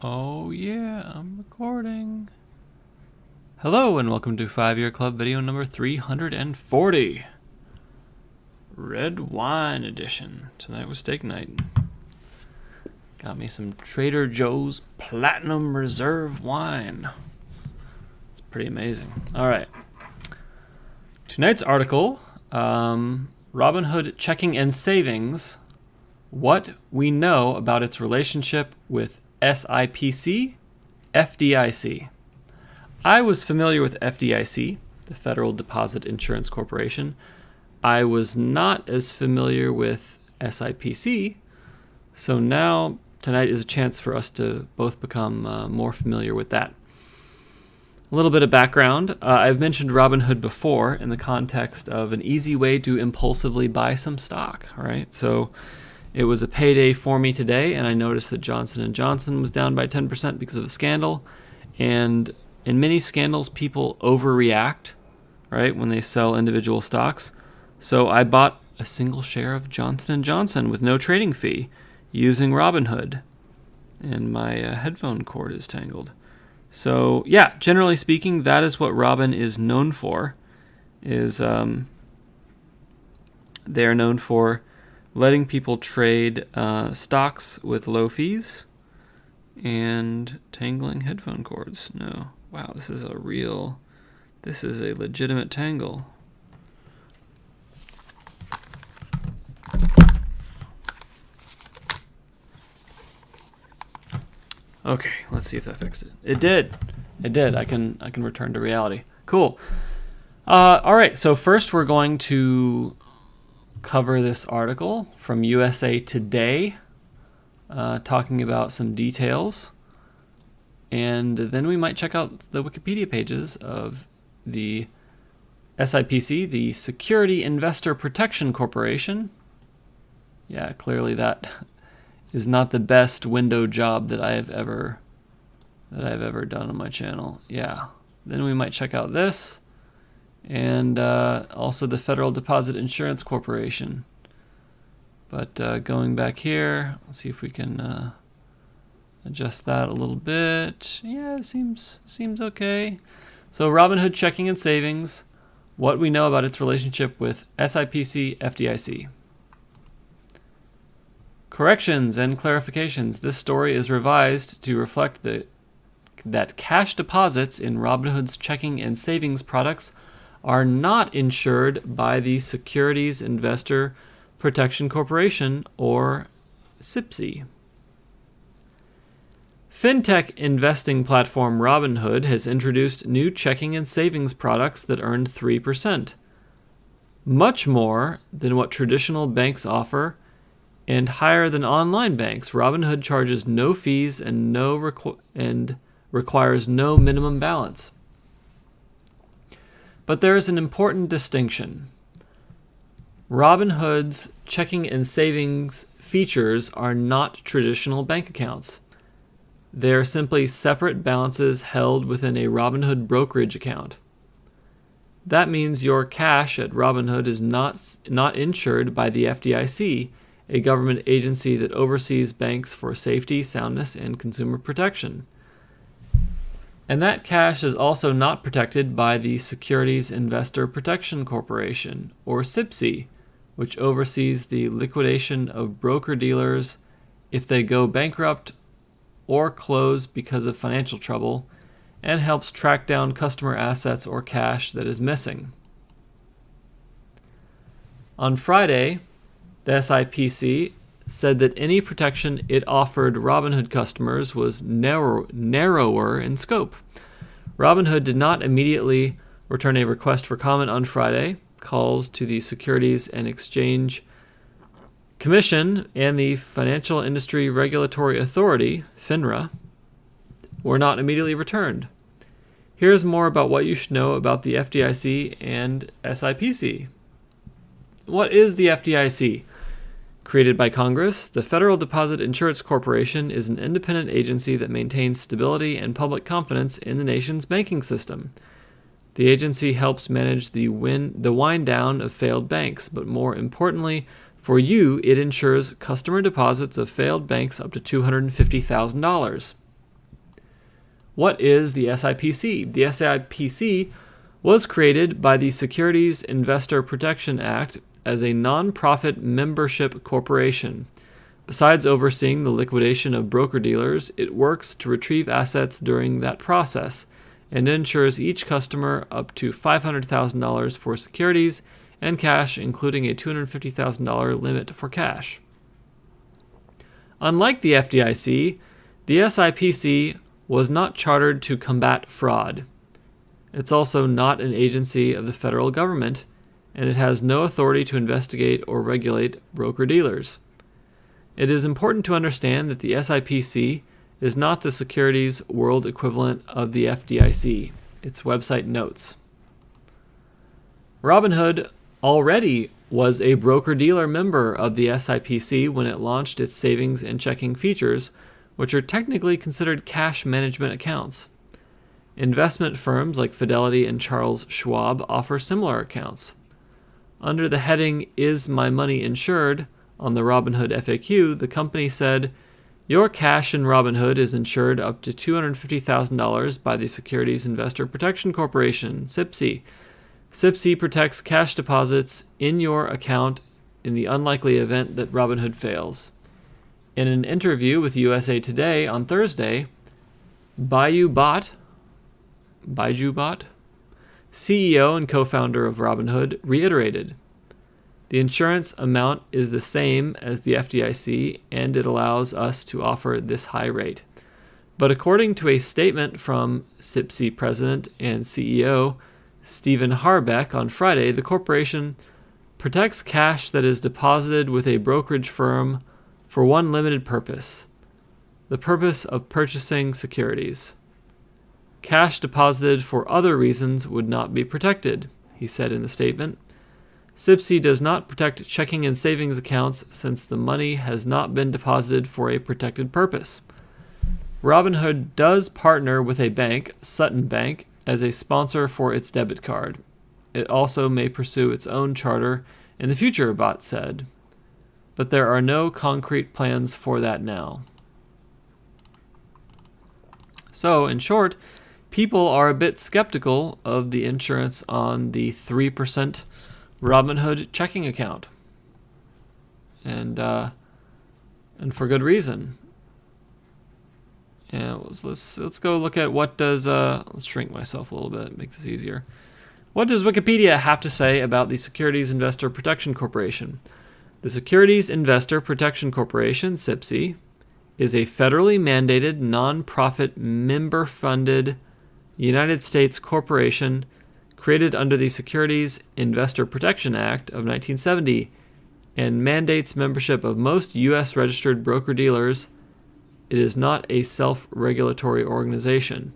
Oh yeah, I'm recording. Hello and welcome to 5-Year Club video number 340. Red Wine Edition. Tonight was steak night. Got me some Trader Joe's Platinum Reserve wine. It's pretty amazing. Alright. Tonight's article, Robinhood Checking and Savings, what we know about its relationship with SIPC, FDIC. I was familiar with FDIC, the Federal Deposit Insurance Corporation. I was not as familiar with SIPC, so now tonight is a chance for us to both become more familiar with that. A little bit of background. I've mentioned Robinhood before in the context of an easy way to impulsively buy some stock, right? So it was a payday for me today, and I noticed that Johnson & Johnson was down by 10% because of a scandal. And in many scandals, people overreact, right, when they sell individual stocks. So I bought a single share of Johnson & Johnson with no trading fee using Robinhood. And my headphone cord is tangled. So, yeah, generally speaking, that is what Robin is known for. They're known for letting people trade stocks with low fees and tangling headphone cords. No. Wow, this is a legitimate tangle. Okay, let's see if that fixed it. It did. I can return to reality. Cool. All right, so first we're going to cover this article from USA Today, talking about some details, and then we might check out the Wikipedia pages of the SIPC, the Security Investor Protection Corporation. Yeah, clearly that is not the best window job that I've ever done on my channel. Yeah, then we might check out this. And also the Federal Deposit Insurance Corporation. But going back here, let's see if we can adjust that a little bit. Yeah, it seems okay. So Robinhood Checking and Savings, what we know about its relationship with SIPC, FDIC. Corrections and clarifications. This story is revised to reflect that cash deposits in Robinhood's checking and savings products are not insured by the Securities Investor Protection Corporation, or SIPC. Fintech investing platform Robinhood has introduced new checking and savings products that earn 3%, much more than what traditional banks offer and higher than online banks. Robinhood charges no fees and requires no minimum balance. But there is an important distinction. Robinhood's checking and savings features are not traditional bank accounts. They are simply separate balances held within a Robinhood brokerage account. That means your cash at Robinhood is not insured by the FDIC, a government agency that oversees banks for safety, soundness, and consumer protection. And that cash is also not protected by the Securities Investor Protection Corporation, or SIPC, which oversees the liquidation of broker-dealers if they go bankrupt or close because of financial trouble, and helps track down customer assets or cash that is missing. On Friday, the SIPC said that any protection it offered Robinhood customers was narrower in scope. Robinhood did not immediately return a request for comment on Friday. Calls to the Securities and Exchange Commission and the Financial Industry Regulatory Authority, FINRA, were not immediately returned. Here's more about what you should know about the FDIC and SIPC. What is the FDIC? Created by Congress, the Federal Deposit Insurance Corporation is an independent agency that maintains stability and public confidence in the nation's banking system. The agency helps manage the wind down of failed banks, but more importantly, for you, it insures customer deposits of failed banks up to $250,000. What is the SIPC? The SIPC was created by the Securities Investor Protection Act as a non-profit membership corporation. Besides overseeing the liquidation of broker-dealers, it works to retrieve assets during that process and insures each customer up to $500,000 for securities and cash, including a $250,000 limit for cash. Unlike the FDIC, the SIPC was not chartered to combat fraud. It's also not an agency of the federal government, and it has no authority to investigate or regulate broker-dealers. It is important to understand that the SIPC is not the securities world equivalent of the FDIC. Its website notes. Robinhood already was a broker-dealer member of the SIPC when it launched its savings and checking features, which are technically considered cash management accounts. Investment firms like Fidelity and Charles Schwab offer similar accounts. Under the heading, "Is My Money Insured?" on the Robinhood FAQ, the company said, "Your cash in Robinhood is insured up to $250,000 by the Securities Investor Protection Corporation, SIPC. SIPC protects cash deposits in your account in the unlikely event that Robinhood fails." In an interview with USA Today on Thursday, Baiju Bhatt, CEO and co-founder of Robinhood, reiterated, "The insurance amount is the same as the FDIC, and it allows us to offer this high rate." But according to a statement from SIPC president and CEO Stephen Harbeck on Friday, the corporation protects cash that is deposited with a brokerage firm for one limited purpose: the purpose of purchasing securities. Cash deposited for other reasons would not be protected, he said in the statement. SIPC does not protect checking and savings accounts since the money has not been deposited for a protected purpose. Robinhood does partner with a bank, Sutton Bank, as a sponsor for its debit card. It also may pursue its own charter in the future, Bhatt said. But there are no concrete plans for that now. So, in short, people are a bit skeptical of the insurance on the 3% Robinhood checking account, and for good reason. And let's go look at what does let's shrink myself a little bit, make this easier. What does Wikipedia have to say about the Securities Investor Protection Corporation? The Securities Investor Protection Corporation, SIPC, is a federally mandated, non-profit, member-funded United States corporation created under the Securities Investor Protection Act of 1970 and mandates membership of most U.S. registered broker-dealers. It is not a self-regulatory organization.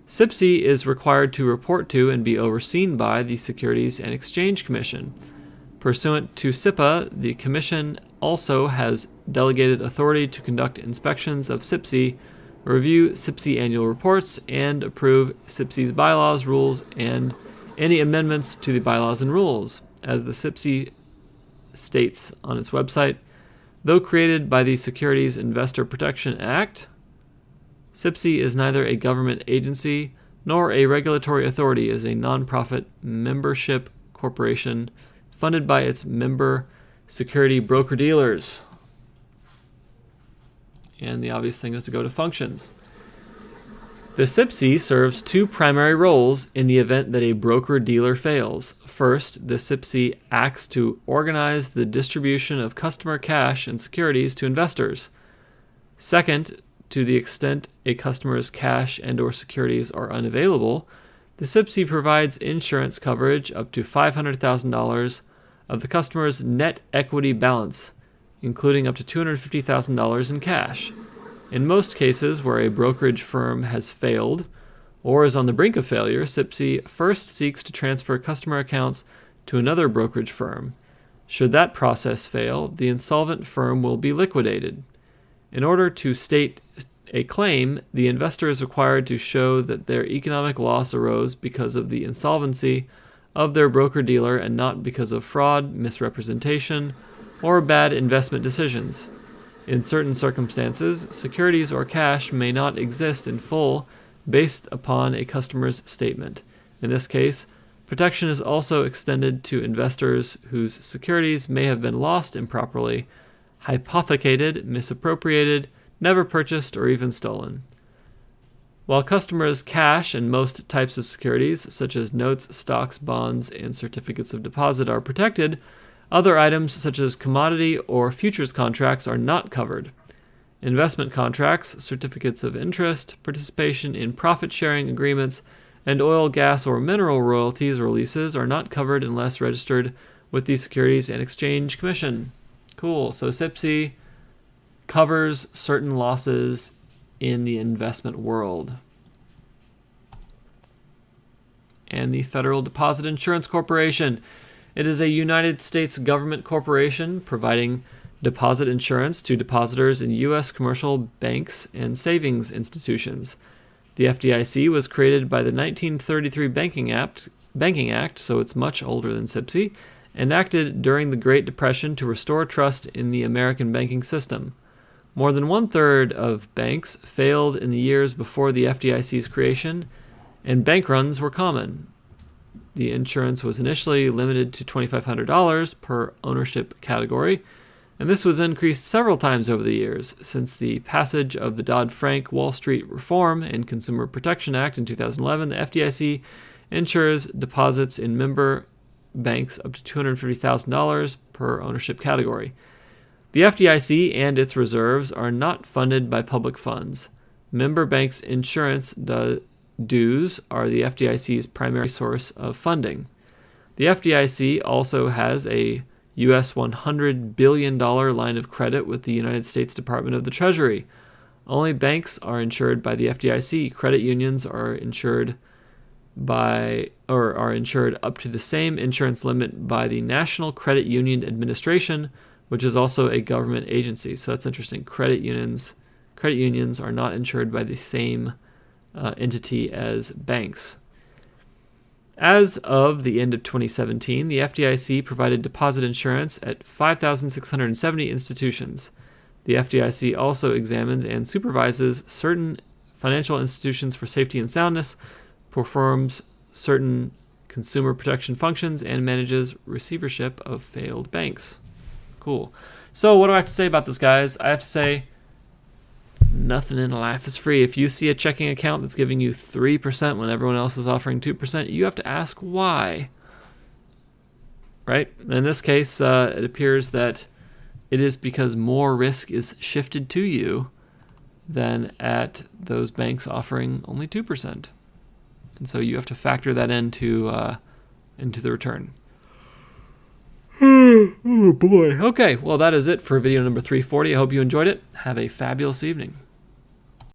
SIPC is required to report to and be overseen by the Securities and Exchange Commission. Pursuant to SIPA, the Commission also has delegated authority to conduct inspections of SIPC, review SIPC annual reports, and approve SIPC's bylaws, rules, and any amendments to the bylaws and rules. As the SIPC states on its website, though created by the Securities Investor Protection Act, SIPC is neither a government agency nor a regulatory authority, as a nonprofit membership corporation funded by its member security broker-dealers. And the obvious thing is to go to functions. The SIPC serves two primary roles in the event that a broker-dealer fails. First, the SIPC acts to organize the distribution of customer cash and securities to investors. Second, to the extent a customer's cash and/or securities are unavailable, the SIPC provides insurance coverage up to $500,000 of the customer's net equity balance, including up to $250,000 in cash. In most cases where a brokerage firm has failed or is on the brink of failure, SIPC first seeks to transfer customer accounts to another brokerage firm. Should that process fail, the insolvent firm will be liquidated. In order to state a claim, the investor is required to show that their economic loss arose because of the insolvency of their broker-dealer and not because of fraud, misrepresentation, or bad investment decisions. In certain circumstances, securities or cash may not exist in full based upon a customer's statement. In this case, protection is also extended to investors whose securities may have been lost improperly, hypothecated, misappropriated, never purchased, or even stolen. While customers' cash and most types of securities, such as notes, stocks, bonds, and certificates of deposit, are protected, other items such as commodity or futures contracts are not covered. Investment contracts, certificates of interest, participation in profit-sharing agreements, and oil, gas, or mineral royalties or leases are not covered unless registered with the Securities and Exchange Commission. Cool. So SIPC covers certain losses in the investment world. And the Federal Deposit Insurance Corporation. It is a United States government corporation providing deposit insurance to depositors in U.S. commercial banks and savings institutions. The FDIC was created by the 1933 Banking Act, so it's much older than SIPC, enacted during the Great Depression to restore trust in the American banking system. More than one-third of banks failed in the years before the FDIC's creation, and bank runs were common. The insurance was initially limited to $2,500 per ownership category, and this was increased several times over the years. Since the passage of the Dodd-Frank Wall Street Reform and Consumer Protection Act in 2011, the FDIC insures deposits in member banks up to $250,000 per ownership category. The FDIC and its reserves are not funded by public funds. Member banks' insurance dues are the FDIC's primary source of funding. The FDIC also has a U.S. $100 billion line of credit with the United States Department of the Treasury. Only banks are insured by the FDIC. Credit unions are insured up to the same insurance limit by the National Credit Union Administration, which is also a government agency. So that's interesting. Credit unions are not insured by the same entity as banks. As of the end of 2017, the FDIC provided deposit insurance at 5,670 institutions. The FDIC also examines and supervises certain financial institutions for safety and soundness, performs certain consumer protection functions, and manages receivership of failed banks. Cool. So what do I have to say about this, guys? I have to say, nothing in life is free. If you see a checking account that's giving you 3% when everyone else is offering 2%, you have to ask why. Right? In this case, it appears that it is because more risk is shifted to you than at those banks offering only 2%. And so you have to factor that into the return. Oh boy. Okay, well that is it for video number 340. I hope you enjoyed it. Have a fabulous evening.